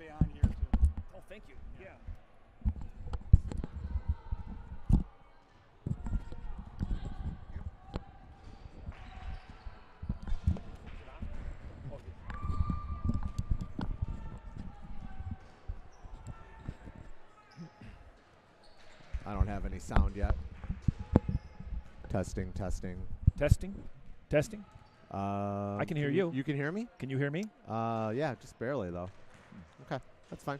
behind here, too. Oh, thank you. Yeah. I don't have any sound yet. Testing, testing. Testing? Testing? I can hear you. You can hear me? Can you hear me? Yeah, just barely, though. Okay, that's fine.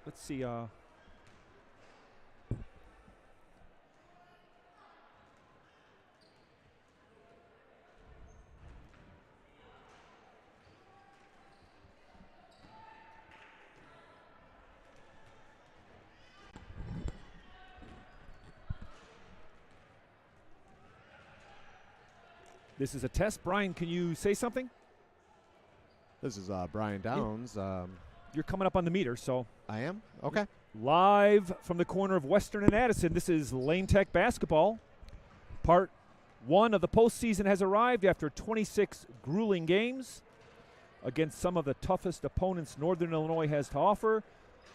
Let's see. This is a test. Brian, can you say something? This is Brian Downs. You're coming up on the meter, so. I am? Okay. Live from the corner of Western and Addison, this is Lane Tech basketball. Part 1 of the postseason has arrived after 26 grueling games against some of the toughest opponents Northern Illinois has to offer.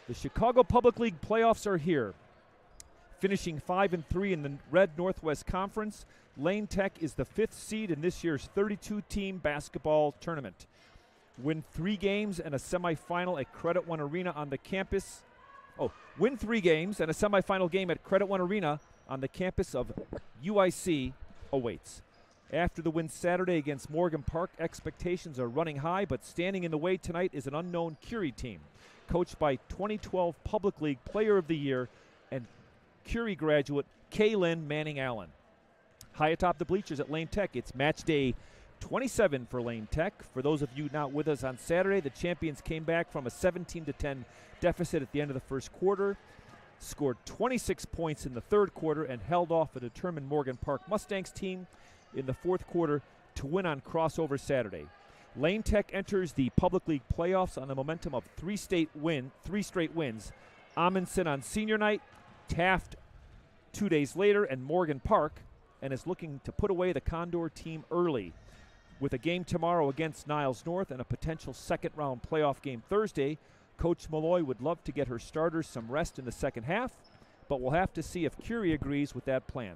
The Chicago Public League playoffs are here. Finishing 5-3 in the Red Northwest Conference, Lane Tech is the 5th seed in this year's 32-team basketball tournament. Win 3 games and a semifinal at Credit One Arena on the campus. Win 3 games and a semifinal game at Credit One Arena on the campus of UIC awaits. After the win Saturday against Morgan Park, expectations are running high, but standing in the way tonight is an unknown Curie team, coached by 2012 Public League Player of the Year and Curie graduate Kaylin Manning Allen. High atop the bleachers at Lane Tech, it's match day 27 for Lane Tech. For those of you not with us on Saturday, the champions came back from a 17-10 deficit at the end of the first quarter, scored 26 points in the third quarter, and held off a determined Morgan Park Mustangs team in the fourth quarter to win on crossover Saturday. Lane Tech enters the Public League playoffs on the momentum of 3 straight wins. Amundsen on senior night, Taft 2 days later, and Morgan Park, and is looking to put away the Condor team early. With a game tomorrow against Niles North and a potential second-round playoff game Thursday, Coach Malloy would love to get her starters some rest in the second half, but we'll have to see if Curie agrees with that plan.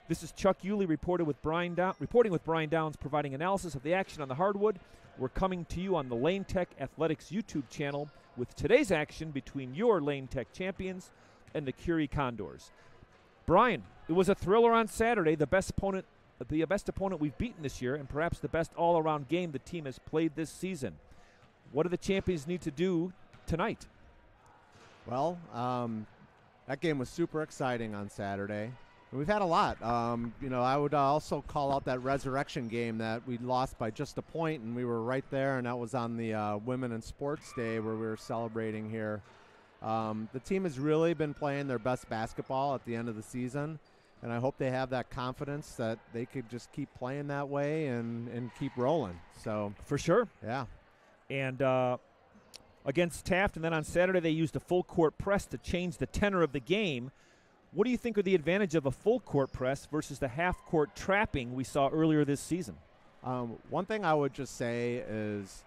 This is Chuck Yulee reporting with Brian Downs, providing analysis of the action on the hardwood. We're coming to you on the Lane Tech Athletics YouTube channel with today's action between your Lane Tech champions and the Curie Condors. Brian, it was a thriller on Saturday, the best opponent we've beaten this year, and perhaps the best all-around game the team has played this season. What do the champions need to do tonight? Well, that game was super exciting on Saturday. And we've had a lot. I would also call out that resurrection game that we lost by just a point, and we were right there, and that was on the Women in Sports Day where we were celebrating here. The team has really been playing their best basketball at the end of the season, and I hope they have that confidence that they could just keep playing that way and keep rolling. So For sure. Yeah. And against Taft, and then on Saturday they used a full-court press to change the tenor of the game. What do you think are the advantage of a full-court press versus the half-court trapping we saw earlier this season? One thing I would just say is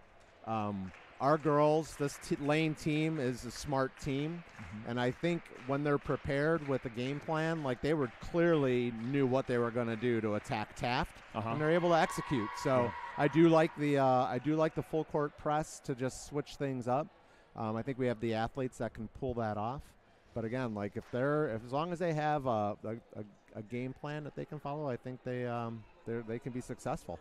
our girls, this Lane team is a smart team, and I think when they're prepared with a game plan, like they were clearly knew what they were going to do to attack Taft, and they're able to execute. So I do like the full court press to just switch things up. I think we have the athletes that can pull that off. But again, like as long as they have a game plan that they can follow, I think they can be successful.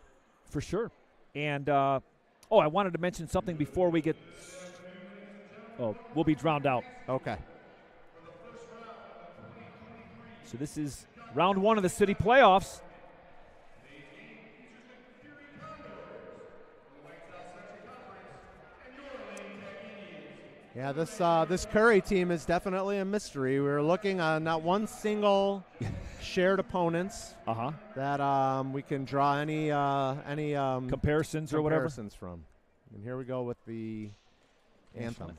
For sure. And I wanted to mention something before we get. We'll be drowned out. Okay. So this is round 1 of the city playoffs. Yeah, this Curie team is definitely a mystery. We're looking on not one single shared opponents that we can draw any comparisons or whatever from. And here we go with the anthem.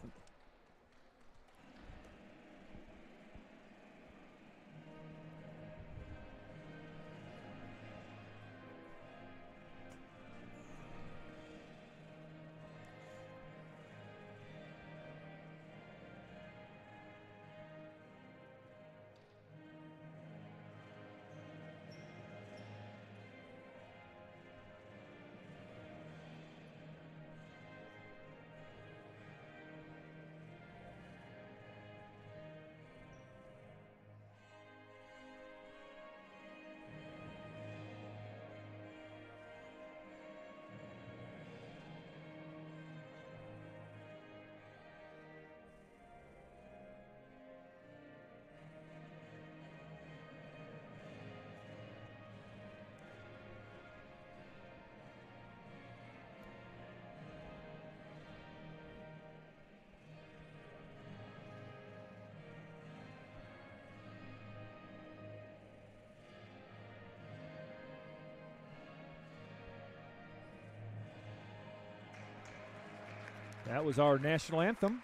That was our national anthem.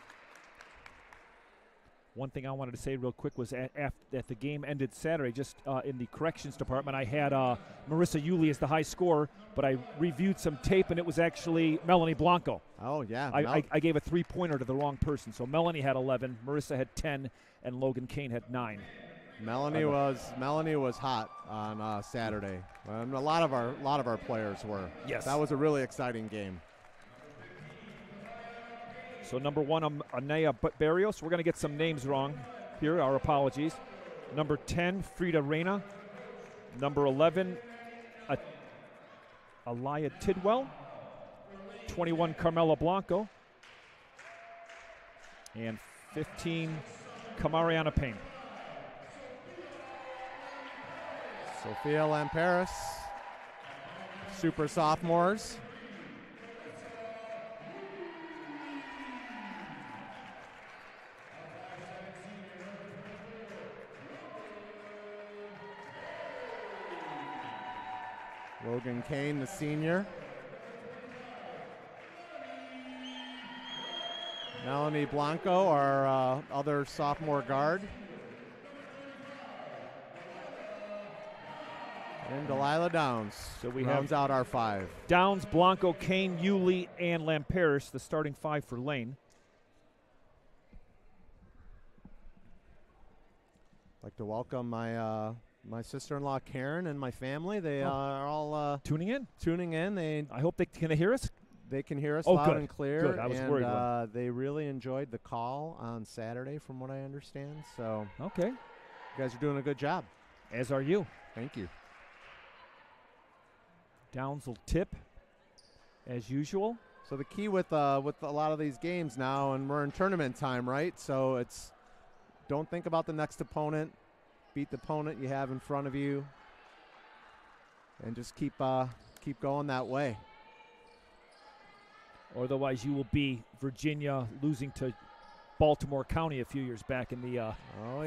One thing I wanted to say real quick was at the game ended Saturday, just in the corrections department, I had Marissa Yulee as the high scorer, but I reviewed some tape, and it was actually Melanie Blanco. Oh, yeah. I gave a three-pointer to the wrong person. So Melanie had 11, Marissa had 10, and Logan Kane had 9. Melanie was hot on Saturday. A lot of our players were. Yes. That was a really exciting game. So number 1, Anaya Barrios. We're going to get some names wrong here. Our apologies. Number 10, Frida Reyna. Number 11, Alaya Tidwell. 21, Carmela Blanco. And 15, Camariana Payne. Sophia Lamperis, super sophomores. Logan Kane, the senior. Melanie Blanco, our other sophomore guard. And Delilah Downs. So we rounds have out our 5. Downs, Blanco, Kane, Yulee, and Lamperis, the starting 5 for Lane. I'd like to welcome my sister-in-law Karen and my family. They are all tuning in. I hope they can hear us. They can hear us loud and clear. Good. I was worried. They really enjoyed the call on Saturday, from what I understand. So, okay, you guys are doing a good job. As are you. Thank you. Downs will tip, as usual. So the key with a lot of these games now, and we're in tournament time, right? So it's don't think about the next opponent. Beat the opponent you have in front of you, and just keep going that way. Otherwise, you will be Virginia losing to Baltimore County a few years back in the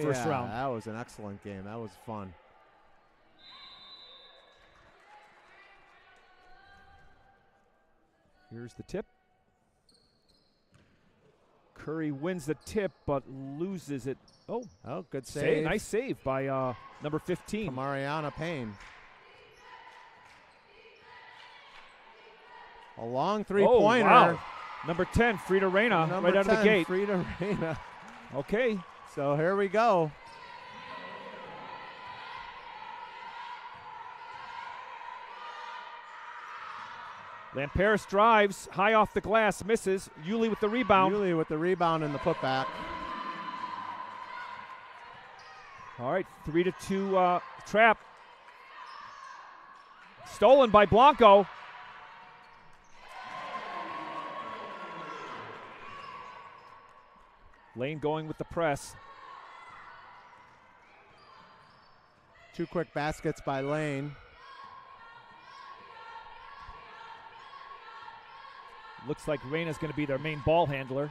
first round. That was an excellent game. That was fun. Here's the tip. Curie wins the tip, but loses it. Oh, good save. Nice save by number 15. Mariana Payne. A long three-pointer. Oh, wow. Number 10, Frida Reyna, right out of the gate. Frida Reyna. Okay. So here we go. Lamperis drives, high off the glass, misses. Yulee with the rebound. Yulee with the rebound and the putback. All right, 3-2 trap. Stolen by Blanco. Lane going with the press. 2 quick baskets by Lane. Looks like Reyna's going to be their main ball handler.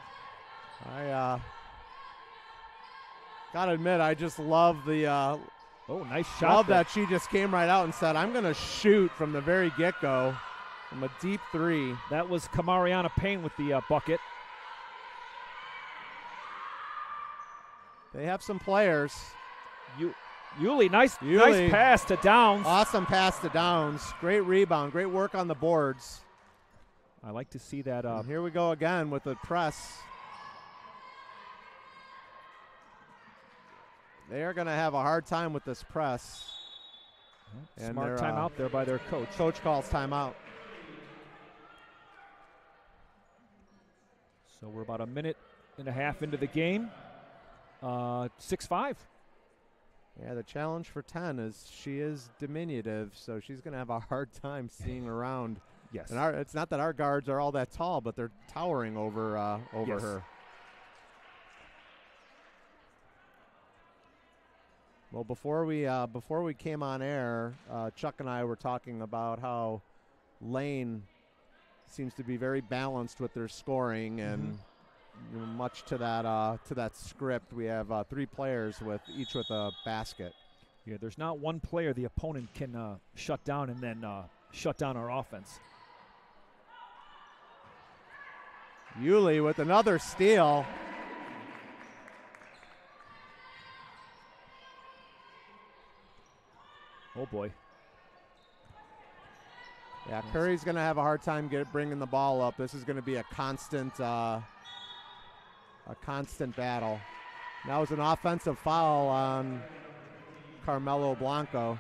I gotta admit, I just love the. Nice shot. Love that she just came right out and said, "I'm going to shoot from the very get-go from a deep 3." That was Camariana Payne with the bucket. They have some players. Yulee, nice pass to Downs. Awesome pass to Downs. Great rebound. Great work on the boards. I like to see that. Here we go again with the press. They are going to have a hard time with this press. Smart timeout there by their coach. Coach calls timeout. So we're about a minute and a half into the game. 6-5. Yeah, the challenge for 10 is she is diminutive, so she's going to have a hard time seeing around. Yes. And it's not that our guards are all that tall, but they're towering over her. Well, before we came on air, Chuck and I were talking about how Lane seems to be very balanced with their scoring, and much to that script, we have 3 players each with a basket. Yeah, there's not one player the opponent can shut down and then shut down our offense. Yulee with another steal. Oh, boy. Yeah, Curry's going to have a hard time bringing the ball up. This is going to be a constant battle. That was an offensive foul on Carmelo Blanco.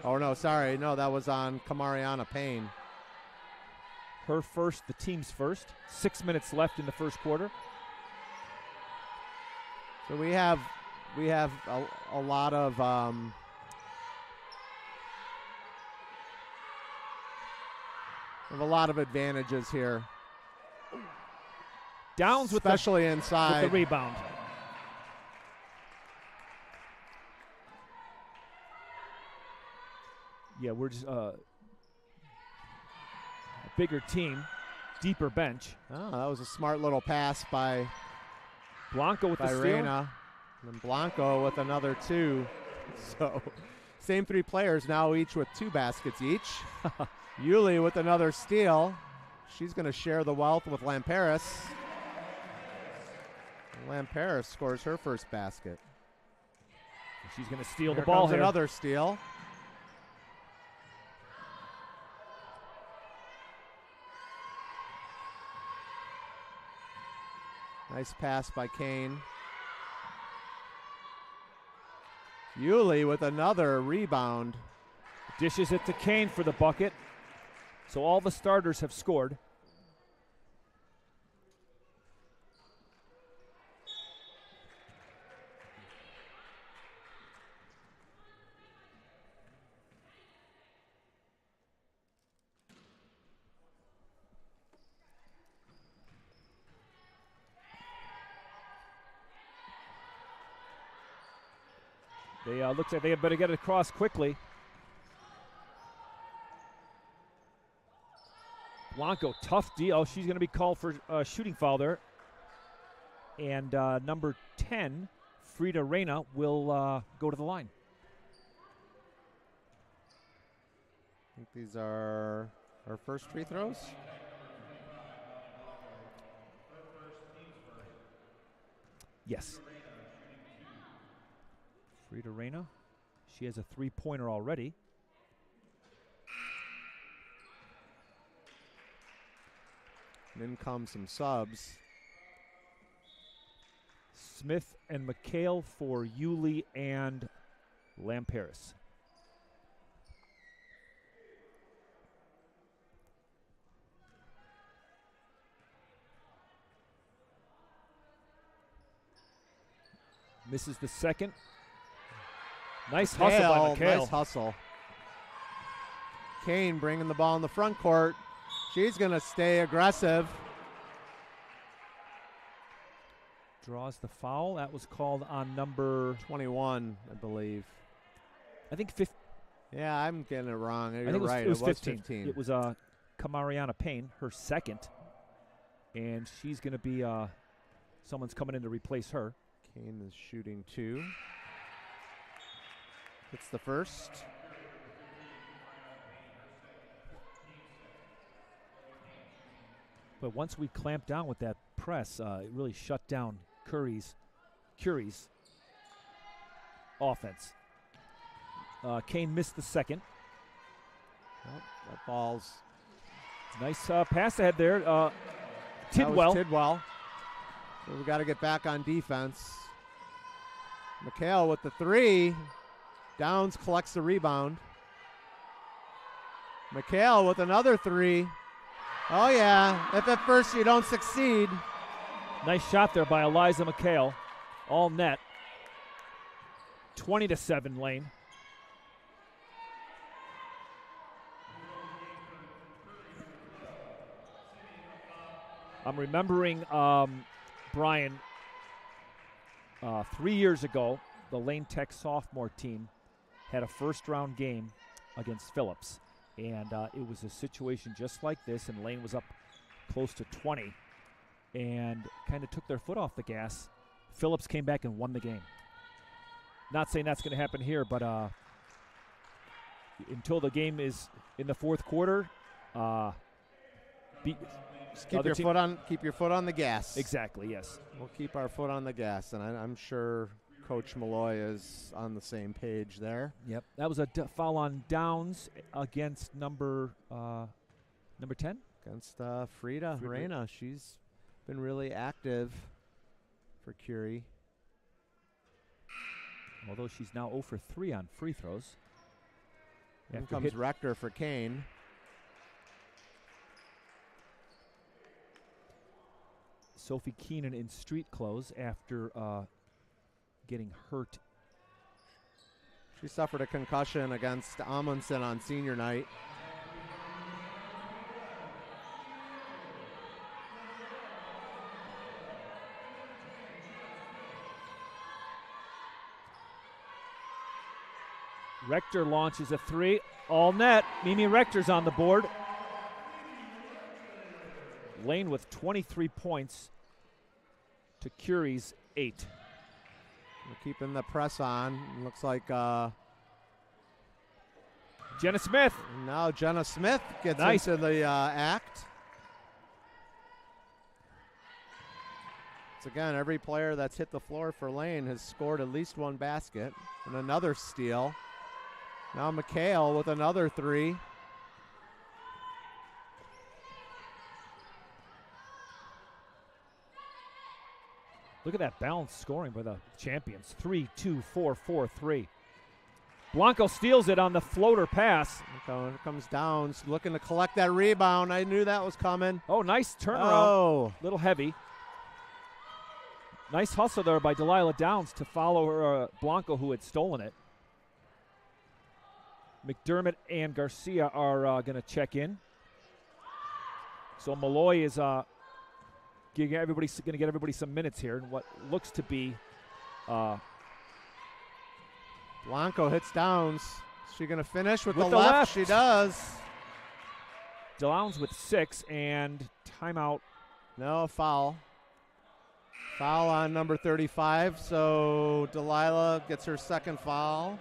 Oh, no, sorry. No, that was on Kamariana Payne. Her first, the team's first. 6 minutes left in the first quarter. So we have a lot of advantages here. Downs with especially inside with the rebound. Yeah, we're just a bigger team, deeper bench. Oh, that was a smart little pass by Blanco with the steal. Reyna. And then Blanco with another 2. So same 3 players now, each with 2 baskets each. Yulee with another steal. She's going to share the wealth with Lamparis. Lamparis scores her first basket. She's going to steal Here the ball comes here. Another steal. Nice pass by Kane. Yulee with another rebound. Dishes it to Kane for the bucket. So all the starters have scored. They looks like they better get it across quickly. Blanco, tough deal. She's going to be called for a shooting foul there. And number 10, Frida Reyna, will go to the line. I think these are our first free throws. Yes. Frida Reyna, she has a 3-pointer already. And in come some subs. Smith and McHale for Yulee and Lamparis. Misses the second. Nice hustle by McHale. Nice hustle. Kane bringing the ball in the front court. She's going to stay aggressive. Draws the foul. That was called on number 21, I believe. I think 15. Yeah, I'm getting it wrong. You're I think right. it was 15. It was Kamariana Payne, her second. And she's going to be, someone's coming in to replace her. Kane is shooting 2. It's the first. But once we clamped down with that press, it really shut down Curie's offense. Kane missed the second. Oh, that ball's nice pass ahead there. Tidwell. Tidwell. So we got to get back on defense. McHale with the 3. Downs collects the rebound. McHale with another 3. Oh, yeah. If at first you don't succeed. Nice shot there by Eliza McHale. All net. 20-7 Lane. I'm remembering, Brian, 3 years ago, the Lane Tech sophomore team had a first-round game against Phillips. And it was a situation just like this, and Lane was up close to 20 and kind of took their foot off the gas. Phillips came back and won the game. Not saying that's going to happen here, but until the game is in the fourth quarter, Just keep your foot on the gas. Exactly, yes. We'll keep our foot on the gas, and I'm sure Coach Malloy is on the same page there. Yep, that was a foul on Downs against number 10? Against Frida Reina. She's been really active for Curie. Although she's now 0 for 3 on free throws. Here comes Rector for Kane. Sophie Keenan in street clothes after getting hurt. She suffered a concussion against Amundsen on senior night. Rector launches a 3, all net. Mimi Rector's on the board. Lane with 23 points to Curie's 8. We're keeping the press on. Looks like Jenna Smith. Now Jenna Smith gets into the act. Once again, every player that's hit the floor for Lane has scored at least one basket and another steal. Now McHale with another 3. Look at that balanced scoring by the champions. 3, 2, 4, 4, 3. Blanco steals it on the floater pass. Here comes Downs looking to collect that rebound. I knew that was coming. Oh, nice turnaround. Oh. Little heavy. Nice hustle there by Delilah Downs to follow her Blanco, who had stolen it. McDermott and Garcia are going to check in. So Malloy is going to get everybody some minutes here in what looks to be. Blanco hits Downs. Is she going to finish with the left? left? She does. Downs with 6 and timeout. No, foul. Foul on number 35. So Delilah gets her second foul.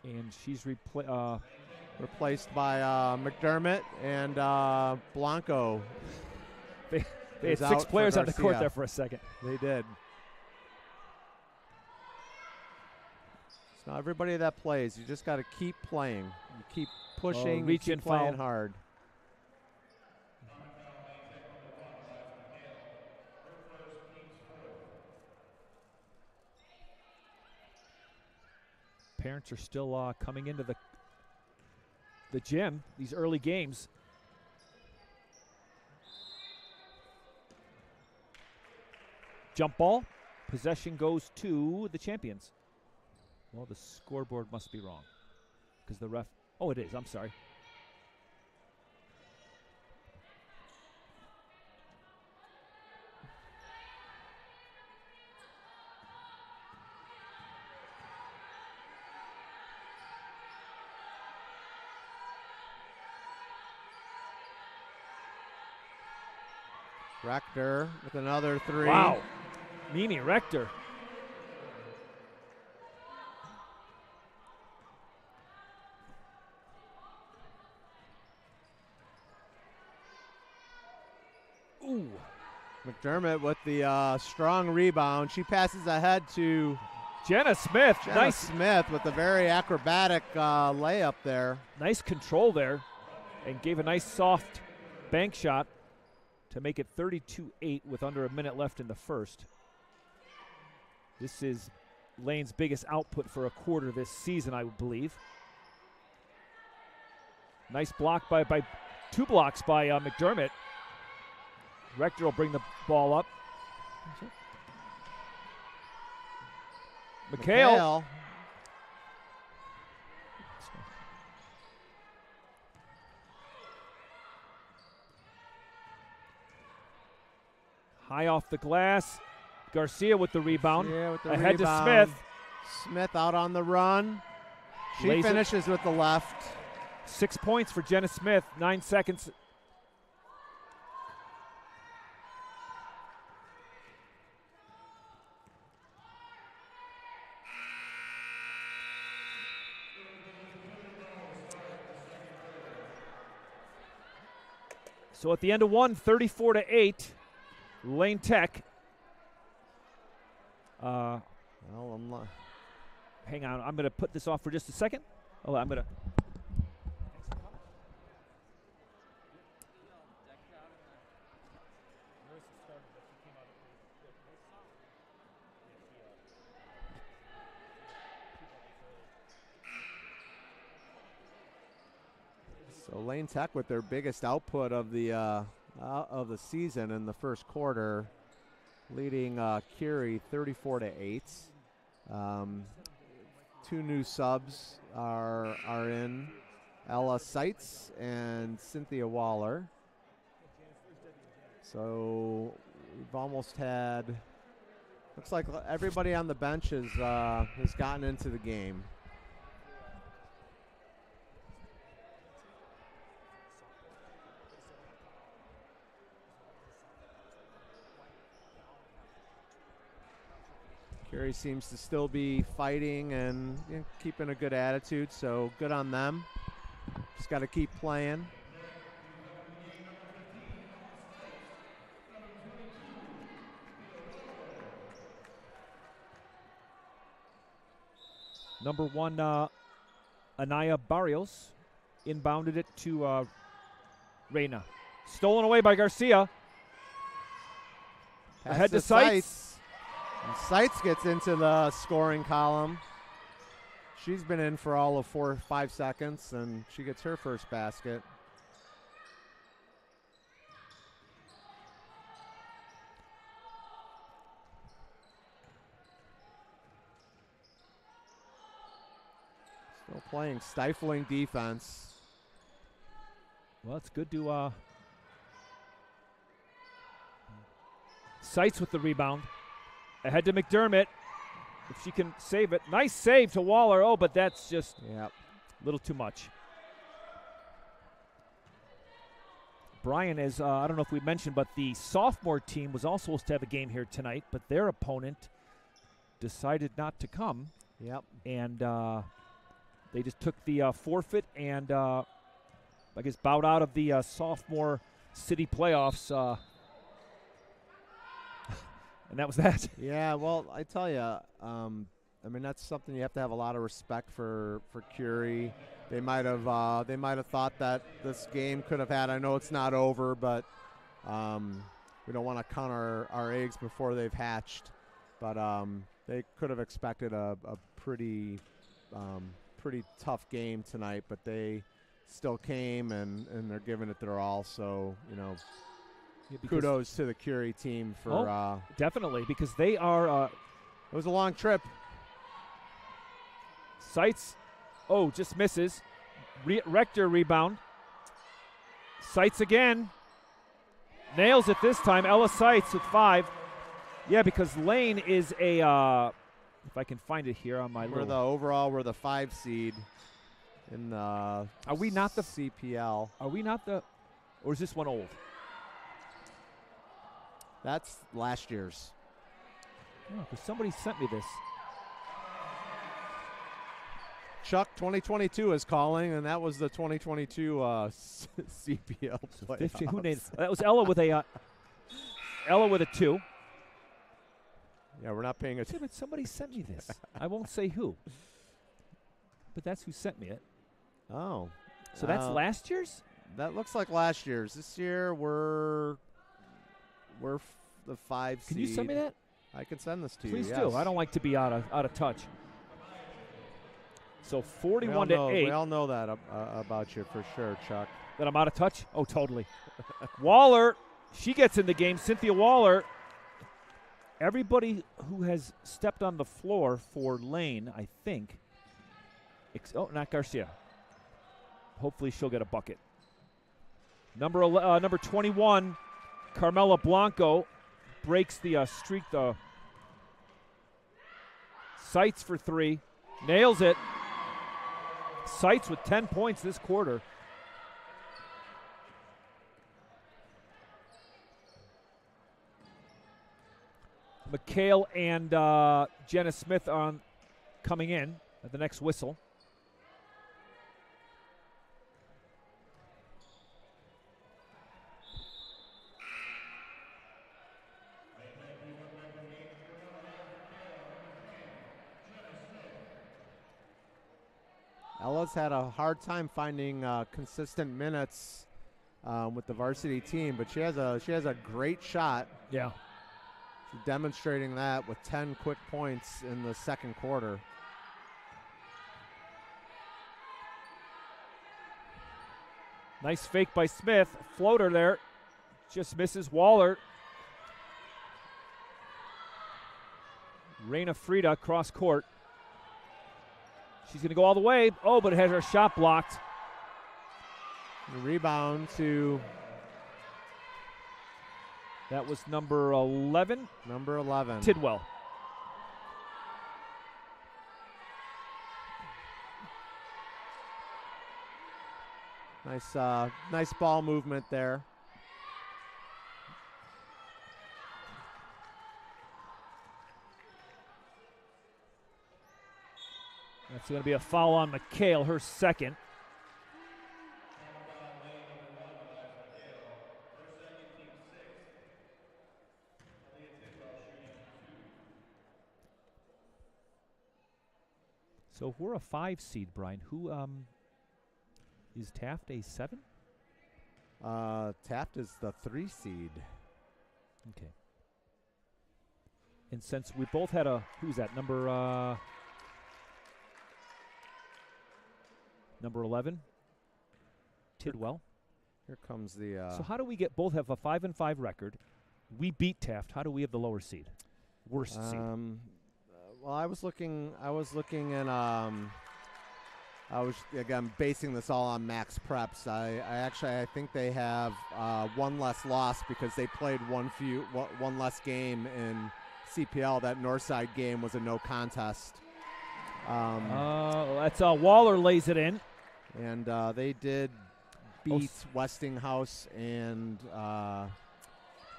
And she's replaced by McDermott and Blanco. They had 6 players on the court there for a second. They did. So everybody that plays, you just got to keep playing. You keep pushing, reach you and keep playing foul. hard. Parents are still coming into the gym, these early games. Jump ball. Possession goes to the champions. Well, the scoreboard must be wrong because the ref. Oh, it is. I'm sorry. Rector with another 3. Wow. Mimi Rector. Ooh. McDermott with the strong rebound. She passes ahead to Jenna Smith. Jenna Smith with a very acrobatic layup there. Nice control there and gave a nice soft bank shot to make it 32-8 with under a minute left in the first. This is Lane's biggest output for a quarter this season, I believe. Nice block by 2 blocks by McDermott. Rector will bring the ball up. McHale. High off the glass. Garcia with the rebound. Ahead to Smith. Smith out on the run. She finishes with the left. 6 points for Jenna Smith. 9 seconds. So at the end of one, 34-8, Lane Tech. Well, I'm not. Hang on, I'm going to put this off for just a second. Oh, I'm going to. So Lane Tech with their biggest output of the season in the first quarter, leading Curie 34-8. Two new subs are in, Ella Seitz and Cynthia Waller. So we've almost had. Looks like everybody on the bench has gotten into the game. Curie seems to still be fighting and keeping a good attitude, so good on them. Just got to keep playing. Number one, Anaya Barrios inbounded it to Reyna. Stolen away by Garcia. Pass Ahead to Seitz. And Seitz gets into the scoring column. She's been in for all of 4 or 5 seconds, and she gets her first basket. Still playing stifling defense. Well, it's good to Seitz with the rebound. Ahead to McDermott. If she can save it. Nice save to Waller. Oh, but that's just a little too much. Brian is, I don't know if we mentioned, but the sophomore team was also supposed to have a game here tonight, but their opponent decided not to come. Yep. And they just took the forfeit and, I guess, bowed out of the sophomore city playoffs. And that was that. Yeah, well, I tell you, I mean, that's something you have to have a lot of respect for Curie. They might have thought that this game could have had. I know it's not over, but we don't want to count our eggs before they've hatched. But they could have expected a pretty tough game tonight, but they still came and they're giving it their all. So kudos to the Curie team for definitely, because they are it was a long trip. Seitz just misses. Rector rebound. Seitz again. Nails it this time. Ella Seitz with 5. Yeah, because Lane is a if I can find it here on my we're the 5 seed in the Are we not the CPL. Are we not the or is this one old? That's last year's. Oh, because somebody sent me this. Chuck 2022 is calling, and that was the 2022 CPL playoffs. Who named that? Was Ella with a Ella with a 2. Yeah, we're not paying attention. Yeah, but somebody sent me this. I won't say who, but that's who sent me it. Oh, so that's last year's. That looks like last year's. This year we're the 5 seed. Can you send me that? I can send this to you. Please yes. do. I don't like to be out of touch. So 41-8. We all know that about you for sure, Chuck. That I'm out of touch? Oh, totally. Waller, she gets in the game. Cynthia Waller. Everybody who has stepped on the floor for Lane, I think. Not Garcia. Hopefully she'll get a bucket. Number 21, Carmela Blanco breaks the streak. The Seitz for 3, nails it. Seitz with 10 points this quarter. McHale and Jenna Smith are coming in at the next whistle. Bella's had a hard time finding consistent minutes with the varsity team, but she has a great shot. Yeah. She's demonstrating that with 10 quick points in the second quarter. Nice fake by Smith. Floater there. Just misses Waller. Reina Frida cross court. She's going to go all the way. Oh, but it has her shot blocked. The rebound to that was number 11. Number 11. Tidwell. Nice ball movement there. That's going to be a foul on McHale, her second. So if we're a 5 seed, Brian, who is Taft a 7? Taft is the 3 seed. Okay. And since we both had who's that, number 11? Tidwell. Here comes the. So how do we both have a 5-5 record? We beat Taft. How do we have the lower seed? Worst seed. Well, I was looking and I was again basing this all on max preps. I think they have one less loss because they played one less game in CPL. That Northside game was a no contest. That's Waller lays it in, and they did beat Westinghouse and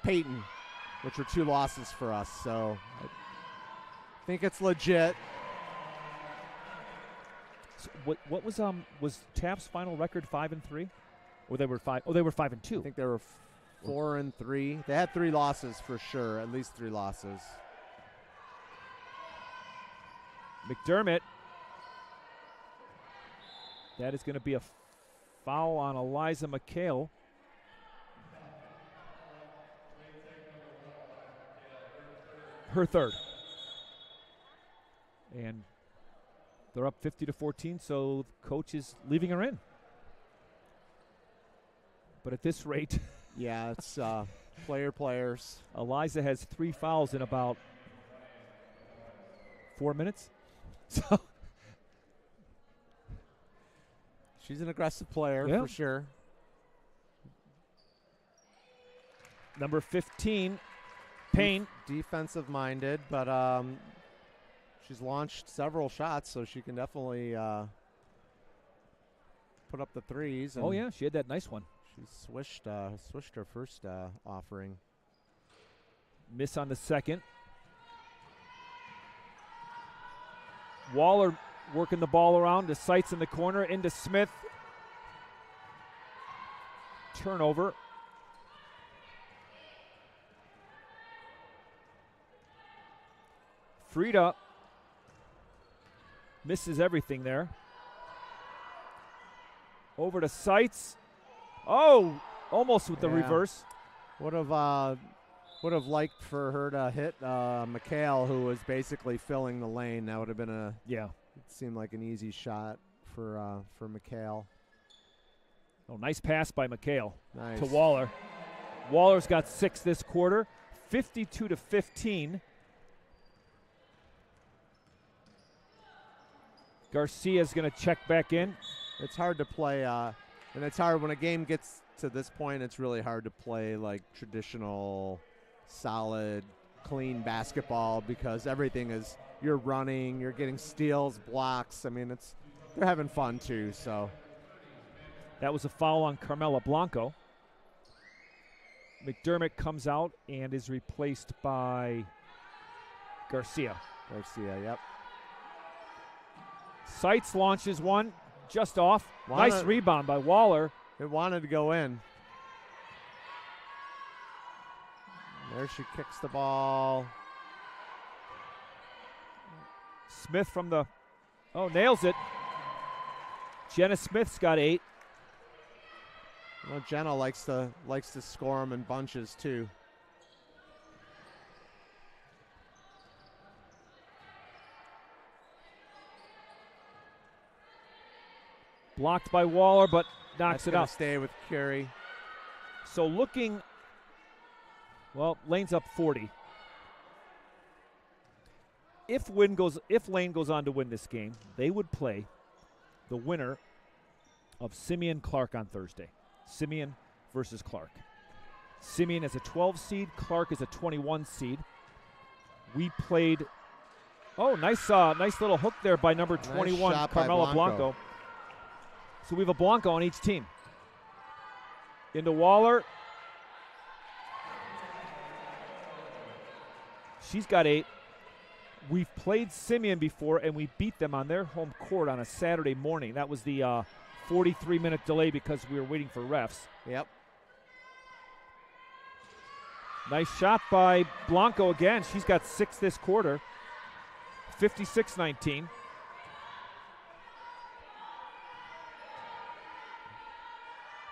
Peyton, which were 2 losses for us. So I think it's legit. So what was Taft's final record 5-3, or they were 5? Oh, they were 5-2. I think they were 4-3. They had 3 losses for sure, at least 3 losses. McDermott. That is going to be a foul on Eliza McHale. Her third. And they're up 50-14, so the coach is leaving her in. But at this rate, yeah, it's players. Eliza has 3 fouls in about 4 minutes. So she's an aggressive player for sure. Number 15, Payne. Defensive minded, but she's launched several shots, so she can definitely put up the threes. Oh yeah, she had that nice one. She swished her first offering. Miss on the second. Waller working the ball around to Seitz in the corner, into Smith. Turnover. Frida misses everything there. Over to Seitz. Oh, almost with the reverse. Would have liked for her to hit McHale, who was basically filling the lane. That would have been it seemed like an easy shot for McHale. Oh, nice pass by McHale to Nice. Waller. Waller's got 6 this quarter, 52-15. Garcia's going to check back in. It's hard to play, and it's hard when a game gets to this point. It's really hard to play like traditional, solid, clean basketball because everything is you're running, you're getting steals, blocks. I mean, they're having fun too. So that was a foul on Carmela Blanco. McDermott comes out and is replaced by Garcia. Yep. Seitz launches one, just off. Nice rebound by Waller. It wanted to go in. There she kicks the ball. Smith from nails it. Jenna Smith's got 8. Well, Jenna likes to score them in bunches too. Blocked by Waller, but knocks it out. Stay with Curie. So looking, well, Lane's up 40. If Lane goes on to win this game, they would play the winner of Simeon Clark on Thursday. Simeon versus Clark. Simeon is a 12 seed. Clark is a 21 seed. We played. Oh, nice little hook there by number 21, nice Carmela Blanco. So we have a Blanco on each team. Into Waller. She's got 8. We've played Simeon before, and we beat them on their home court on a Saturday morning. That was the 43-minute delay because we were waiting for refs. Yep. Nice shot by Blanco again. She's got 6 this quarter. 56-19.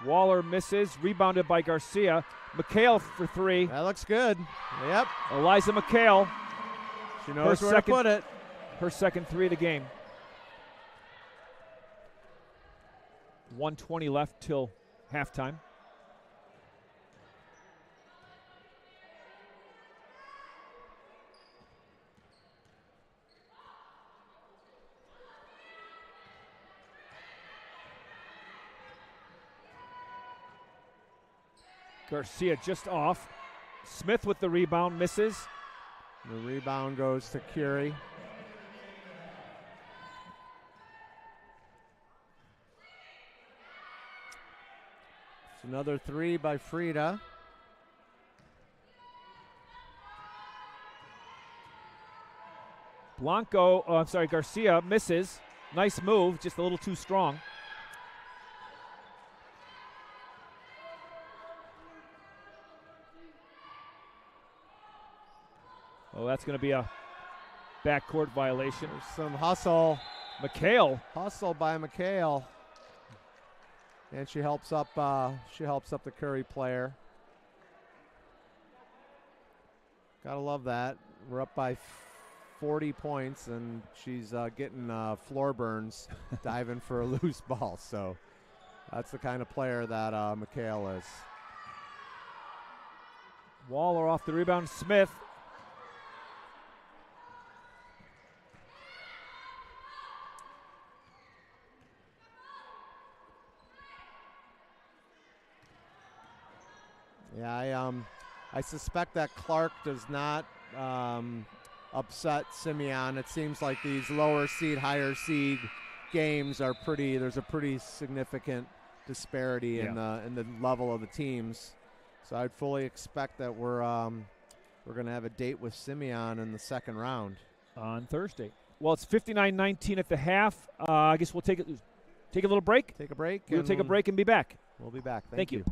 Waller misses. Rebounded by Garcia. McHale for 3. That looks good. Yep. Eliza McHale. She knows where to put it. Her second 3 of the game. 1:20 left till halftime. Garcia just off. Smith with the rebound, misses. The rebound goes to Curie. It's another 3 by Frida. Garcia misses. Nice move, just a little too strong. Oh, that's going to be a backcourt violation. There's some hustle. McHale. Hustle by McHale. And she helps up the Curie player. Gotta love that. We're up by 40 points, and she's getting floor burns diving for a loose ball. So that's the kind of player that McHale is. Waller off the rebound. Smith. Yeah, I suspect that Clark does not upset Simeon. It seems like these lower seed, higher seed games are there's a pretty significant disparity in the level of the teams. So I'd fully expect that we're going to have a date with Simeon in the second round on Thursday. Well, it's 59-19 at the half. I guess we'll take a little break. Take a break. We'll take a break and be back. We'll be back. Thank you.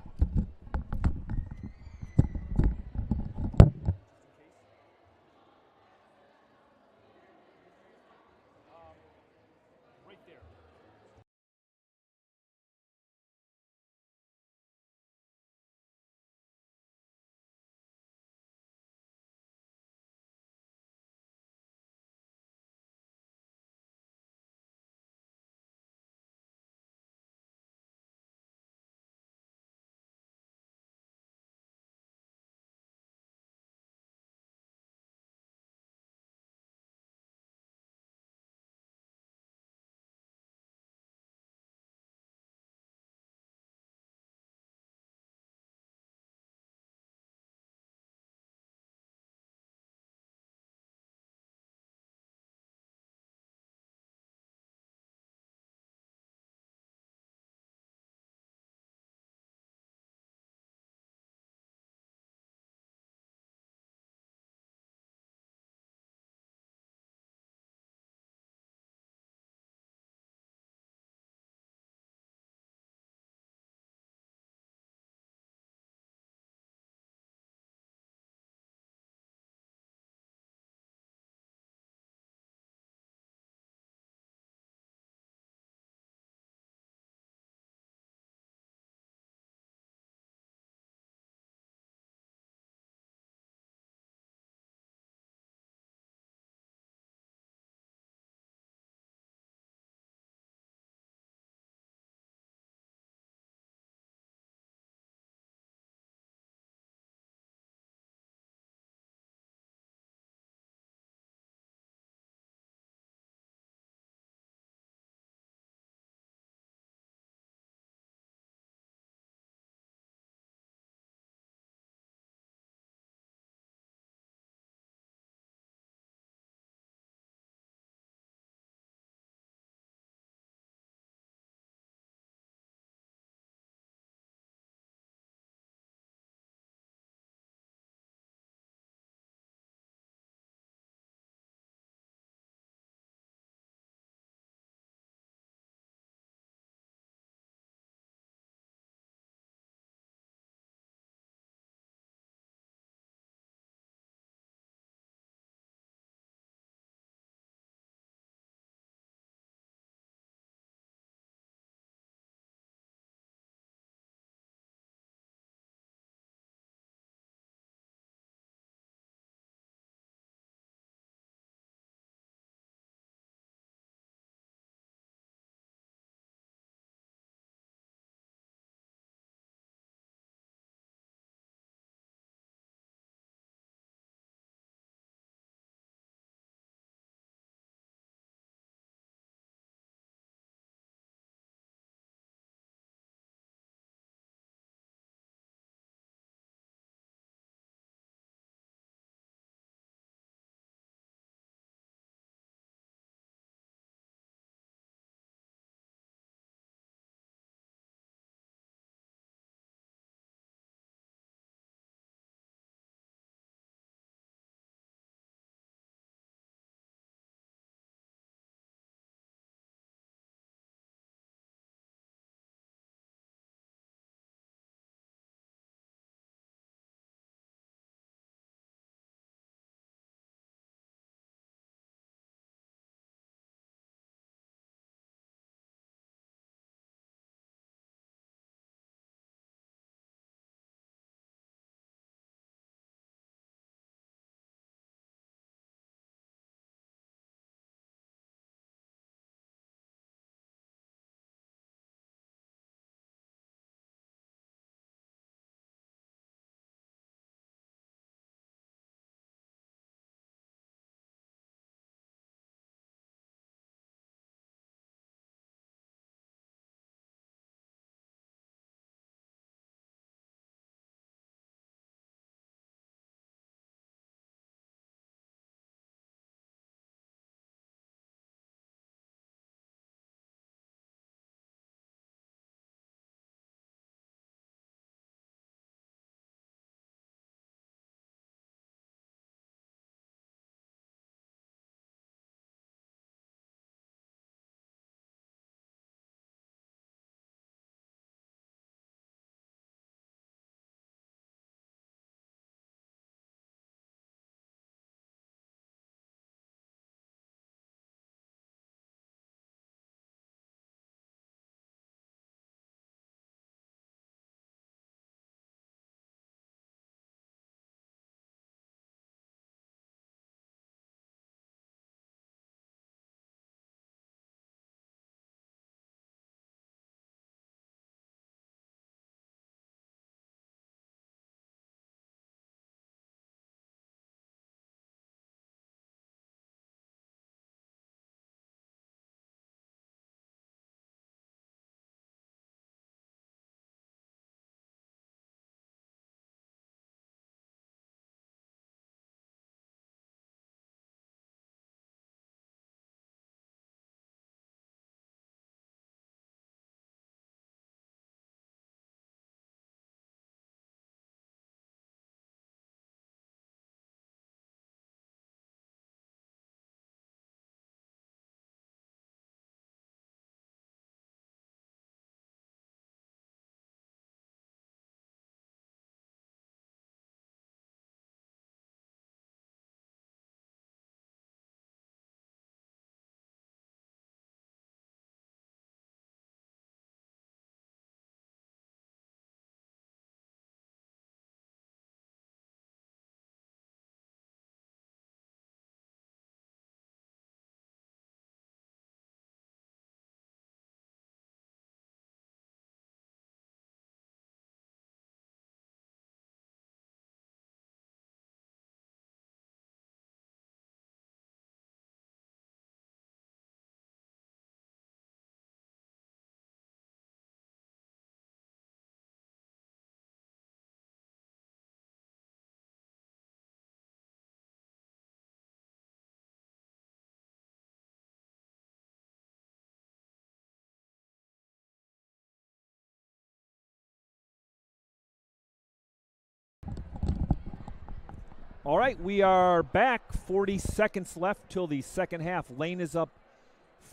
All right, we are back. 40 seconds left till the second half. Lane is up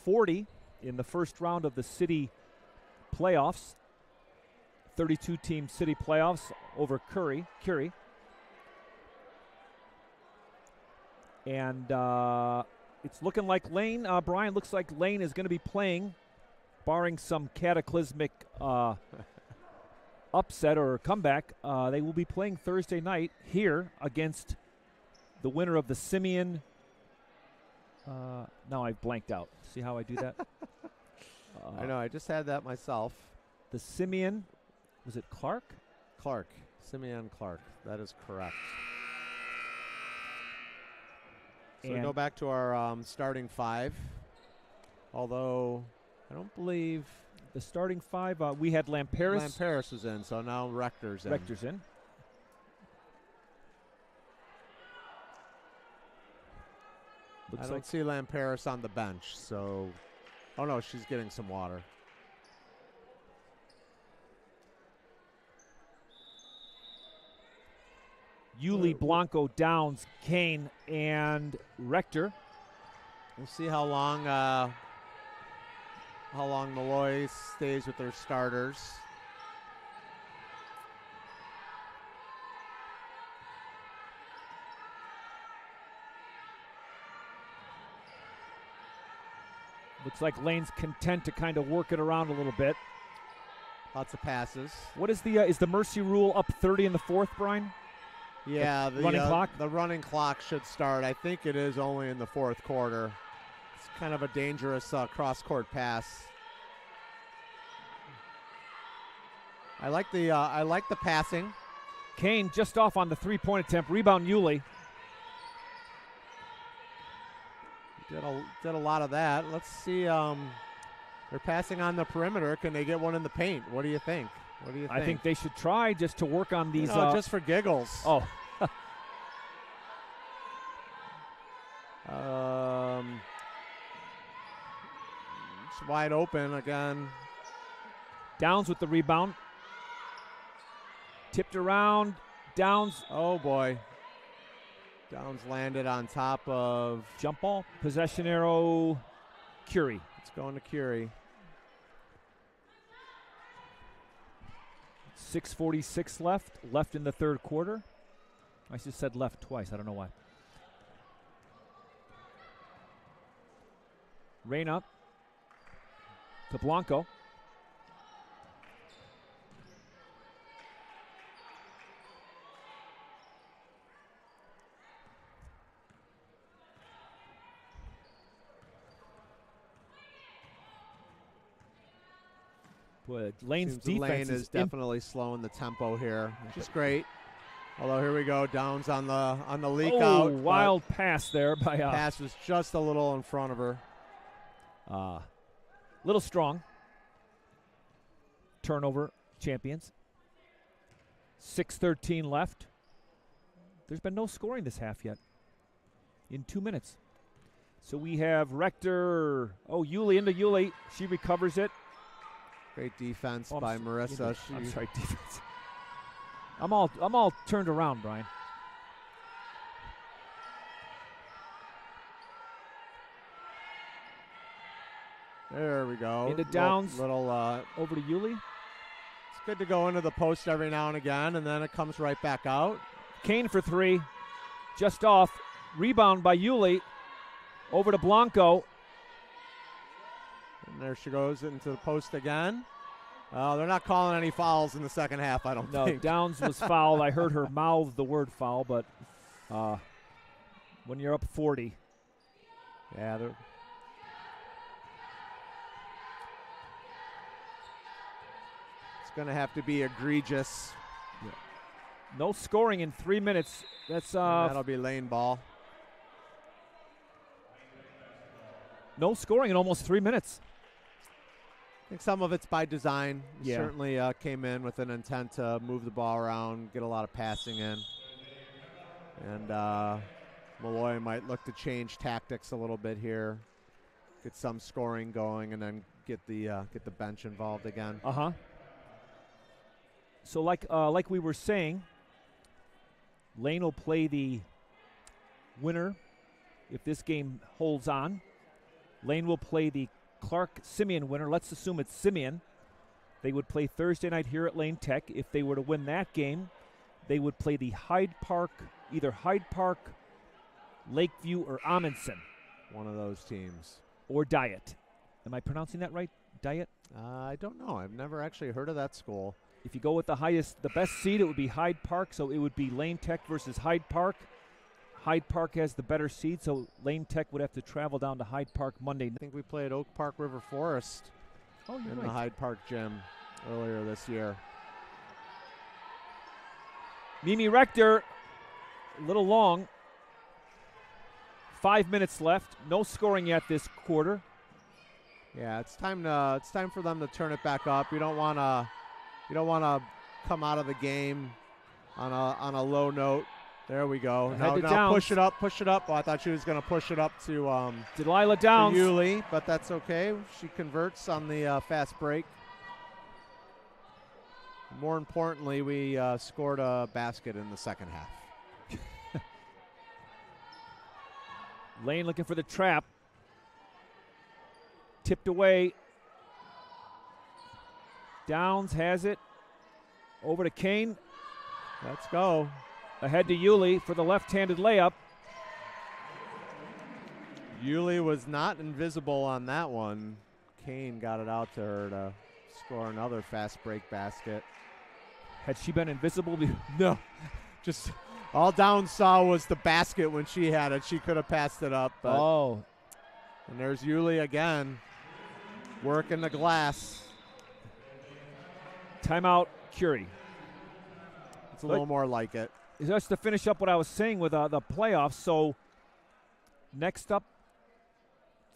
40 in the first round of the city playoffs. 32-team city playoffs over Curie. And it's looking like Lane, Brian, looks like Lane is going to be playing, barring some cataclysmic upset or comeback. They will be playing Thursday night here against the winner of the Simeon. Now I've blanked out. See how I do that? I know. I just had that myself. The Simeon, was it Clark? Clark. Simeon Clark. That is correct. So we go back to our starting five. Although I don't believe the starting five, we had Lamperis. Lamperis was in, so now Rector's in. Rector's in. I don't see Lamperis on the bench, so. Oh no, she's getting some water. Yuli, Blanco, Downs, Kane, and Rector. We'll see how long Malloy stays with their starters. Looks like Lane's content to kind of work it around a little bit. Lots of passes. What is the Mercy rule up 30 in the fourth, Brian? Yeah, the running clock? The running clock should start. I think it is only in the fourth quarter. It's kind of a dangerous cross-court pass. I like the passing. Kane just off on the three-point attempt. Rebound Yuli. Did a lot of that. Let's see. They're passing on the perimeter. Can they get one in the paint? What do you think? I think they should try just to work on these. Just for giggles. Oh. It's wide open again. Downs with the rebound. Tipped around. Downs. Oh, boy. Downs landed on top of. Jump ball. Possession arrow. Curie. It's going to Curie. 6:46 left in the third quarter. I just said left twice. I don't know why. Rain up to Blanco. Boy, Lane's defense Lane is definitely slowing the tempo here, which is great. Although here we go, Downs on the leak out. Wild pass there by pass was just a little in front of her. Little strong. Turnover champions. 6:13 left. There's been no scoring this half yet. In 2 minutes. So we have Rector. Yuli into Yuli. She recovers it. Great defense by Marissa. I'm sorry, defense. I'm all turned around, Brian. There we go. Into Downs. Little over to Yuli. It's good to go into the post every now and again, and then it comes right back out. Kane for three. Just off. Rebound by Yuli. Over to Blanco. And there she goes into the post again. They're not calling any fouls in the second half, I don't think. No, Downs was fouled. I heard her mouth the word foul, but when you're up 40. Yeah, it's going to have to be egregious. Yeah. No scoring in 3 minutes. That'll be lane ball. No scoring in almost 3 minutes. I think some of it's by design. Yeah. Certainly came in with an intent to move the ball around, get a lot of passing in. And Malloy might look to change tactics a little bit here, get some scoring going, and then get the bench involved again. So like we were saying, Lane will play the winner, if this game holds on, Lane will play the Clark-Simeon winner. Let's assume it's Simeon. They would play Thursday night here at Lane Tech. If they were to win that game, they would play the either Hyde Park, Lakeview, or Amundsen. One of those teams. Or Diet. Am I pronouncing that right? Diet? I don't know. I've never actually heard of that school. If you go with the best seed, it would be Hyde Park, so it would be Lane Tech versus Hyde Park. Hyde Park has the better seed, so Lane Tech would have to travel down to Hyde Park Monday. I think we played Oak Park River Forest in the Hyde Park gym earlier this year. Mimi Rector, a little long. 5 minutes left. No scoring yet this quarter. Yeah, it's time for them to turn it back up. You don't want to come out of the game on a low note. There we go. Now push it up. Oh, I thought she was going to push it up to Delilah Downs. Yulee, but that's okay. She converts on the fast break. More importantly, we scored a basket in the second half. Lane looking for the trap. Tipped away. Downs has it. Over to Kane. Let's go. Ahead to Yulee for the left-handed layup. Yulee was not invisible on that one. Kane got it out to her to score another fast break basket. Had she been invisible? No. Just all Downs saw was the basket when she had it. She could have passed it up. But and there's Yulee again. Working the glass. Timeout, Curie. It's a little more like it. Just to finish up what I was saying with the playoffs. So next up,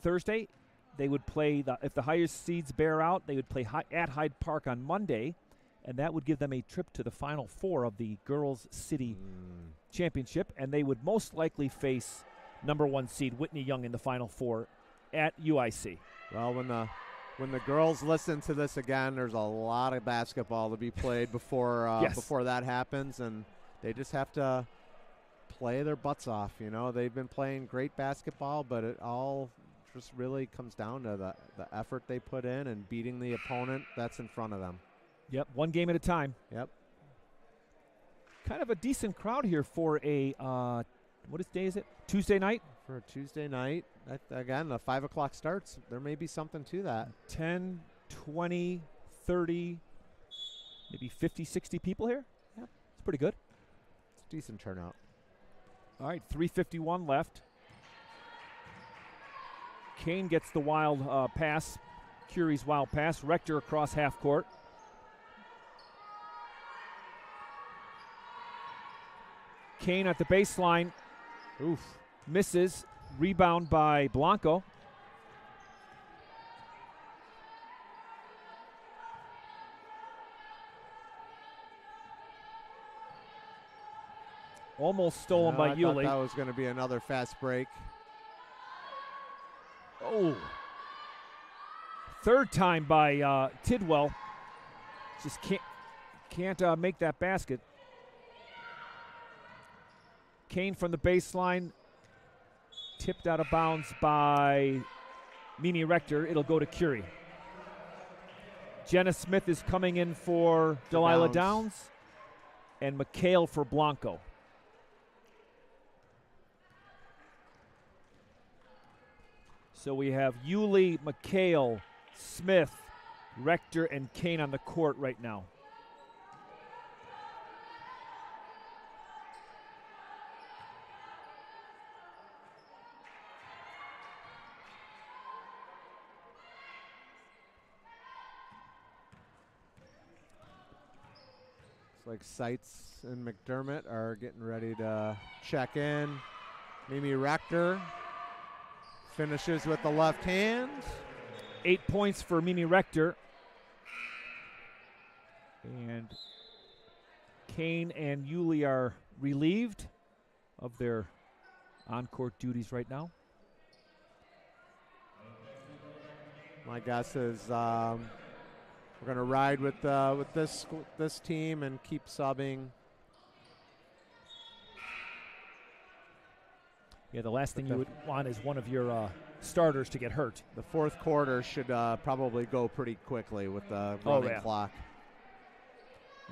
Thursday, they would play, if the highest seeds bear out, they would play at Hyde Park on Monday, and that would give them a trip to the Final Four of the Girls City Championship, and they would most likely face number 1 seed Whitney Young in the Final Four at UIC. Well, when the girls listen to this again, there's a lot of basketball to be played before before that happens, and they just have to play their butts off. You know, they've been playing great basketball, but it all just really comes down to the effort they put in and beating the opponent that's in front of them. Yep, one game at a time. Yep. Kind of a decent crowd here for a, what day is it? Tuesday night? For a Tuesday night. Again, the 5 o'clock starts. There may be something to that. 10, 20, 30, maybe 50, 60 people here? Yep. It's pretty good. It's a decent turnout. All right, 3:51 left. Kane gets the wild pass, Curie's wild pass. Rector across half court. Kane at the baseline. Oof. Misses. Rebound by Blanco. Almost stolen by Yulee. I thought that was going to be another fast break. Oh. Third time by Tidwell. Just can't make that basket. Kane from the baseline. Tipped out of bounds by Mimi Rector. It'll go to Curie. Jenna Smith is coming in for Delilah Downs. And McHale for Blanco. So we have Yulee, McHale, Smith, Rector, and Kane on the court right now. Like Seitz and McDermott are getting ready to check in. Mimi Rector finishes with the left hand. 8 points for Mimi Rector. And Kane and Yulee are relieved of their on-court duties right now. My guess is we're going to ride with this team and keep subbing. Yeah, the last thing you would want is one of your starters to get hurt. The fourth quarter should probably go pretty quickly with the running clock.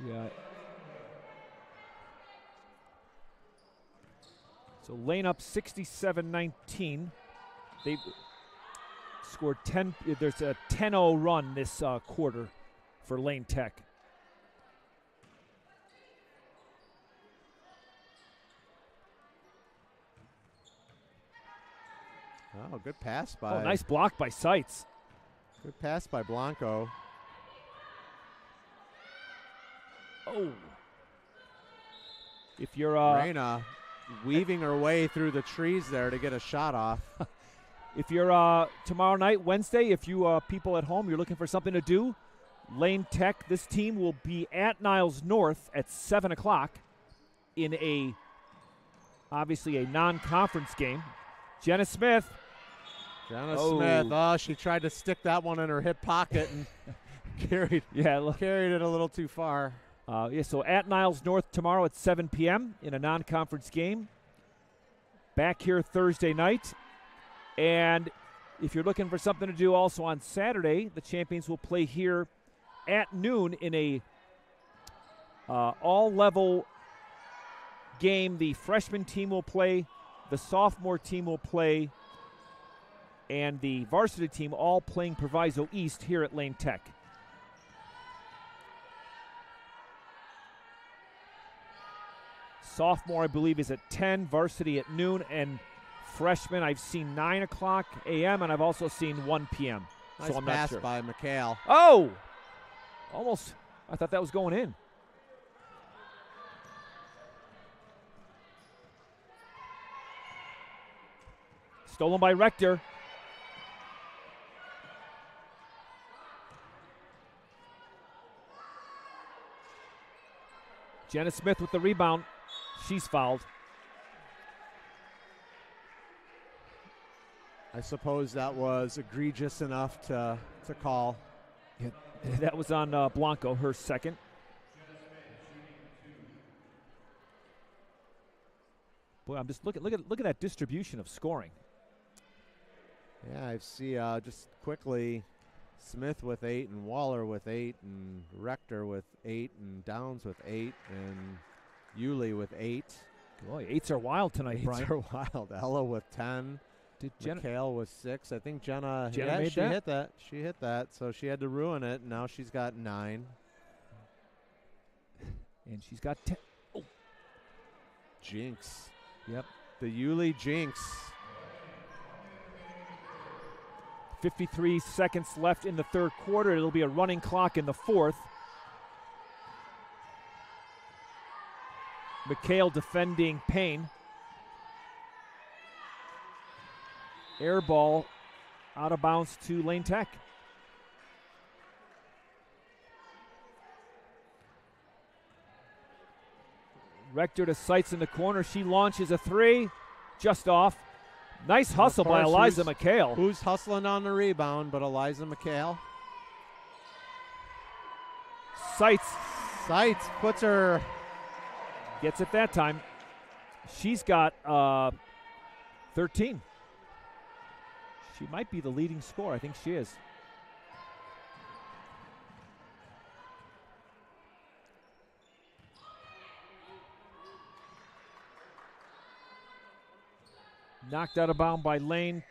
Yeah. So Lane up 67-19. They scored 10. There's a 10-0 run this quarter for Lane Tech. Oh, good pass by. Oh, nice block by Seitz. Good pass by Blanco. Oh. If you're Reyna weaving her way through the trees there to get a shot off. If you're tomorrow night, Wednesday, if you people at home, you're looking for something to do, Lane Tech, this team will be at Niles North at 7 o'clock in obviously a non-conference game. Jenna Smith. Oh, she tried to stick that one in her hip pocket and carried it a little too far. So at Niles North tomorrow at 7 p.m. in a non-conference game. Back here Thursday night. And if you're looking for something to do also on Saturday, the champions will play here at noon in a all-level game. The freshman team will play, the sophomore team will play, and the varsity team all playing Proviso East here at Lane Tech. Sophomore, I believe, is at 10, varsity at noon, and freshman, I've seen 9 o'clock a.m., and I've also seen 1 p.m. Nice so I'm pass not sure. by McHale. Oh! Almost. I thought that was going in. Stolen by Rector. Jenna Smith with the rebound. She's fouled. I suppose that was egregious enough to call. Yeah, that was on Blanco, her second. Boy, I'm just look at that distribution of scoring. Yeah, I see just quickly Smith with 8 and Waller with 8 and Rector with 8 and Downs with 8 and Yulee with 8. Boy, 8s are wild tonight, Brian. 8s are wild. Ella with 10. McHale with 6. I think Jenna made she hit that. She hit that, so she had to ruin it. And now she's got 9. And she's got 10. Oh. Jinx. Yep. The Yulee jinx. 53 seconds left in the third quarter. It'll be a running clock in the fourth. McHale defending Payne. Air ball out of bounds to Lane Tech. Rector to Seitz in the corner. She launches a 3, just off. Nice hustle by Eliza McHale. Who's hustling on the rebound but Eliza McHale? Seitz puts her. Gets it that time. She's got 13. She might be the leading scorer. I think she is. Knocked out of bound by Lane.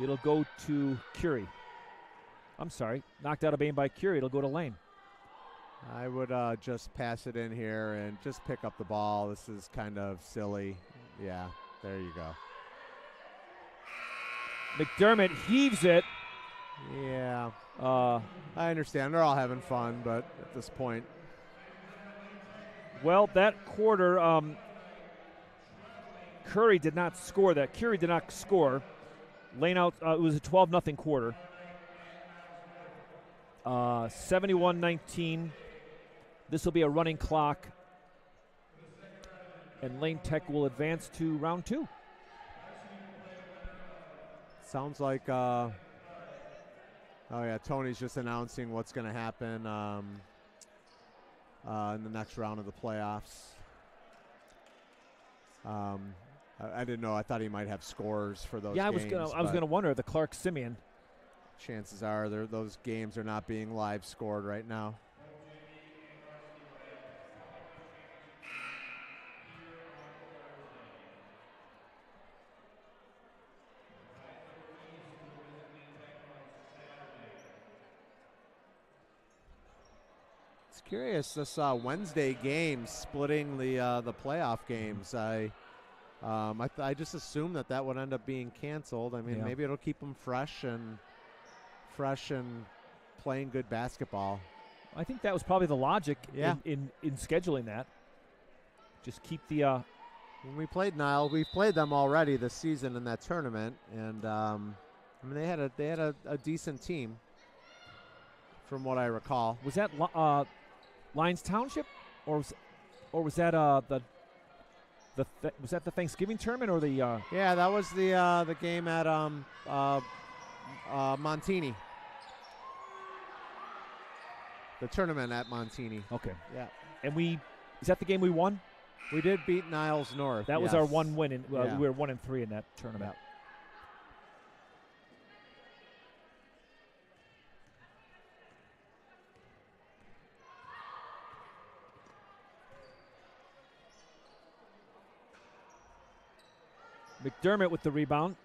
It'll go to Curie. I'm sorry. Knocked out of bound by Curie. It'll go to Lane. I would just pass it in here and just pick up the ball. This is kind of silly. Yeah, there you go. McDermott heaves it. Yeah. I understand. They're all having fun, but at this point. Well, that quarter, Curie did not score that. Curie did not score. Lane out. It was a 12-0 quarter. 71-19. This will be a running clock. And Lane Tech will advance to round 2. Sounds like, oh yeah, Tony's just announcing what's going to happen in the next round of the playoffs. I didn't know. I thought he might have scores for those. Yeah, games, I was gonna wonder the Clark Simeon. Chances are those games are not being live scored right now. It's curious this Wednesday game splitting the playoff games. I just assumed that would end up being canceled. I mean, maybe it'll keep them fresh and playing good basketball. I think that was probably the logic in scheduling that. Just keep the. When we played Nile, we've played them already this season in that tournament, and I mean they had a decent team, from what I recall. Was that Lions Township, or was that was that the Thanksgiving tournament or the? Yeah, that was the game at Montini. The tournament at Montini. Okay. Yeah. And is that the game we won? We did beat Niles North. That was our one win. We were 1-3 in that tournament. McDermott with the rebound.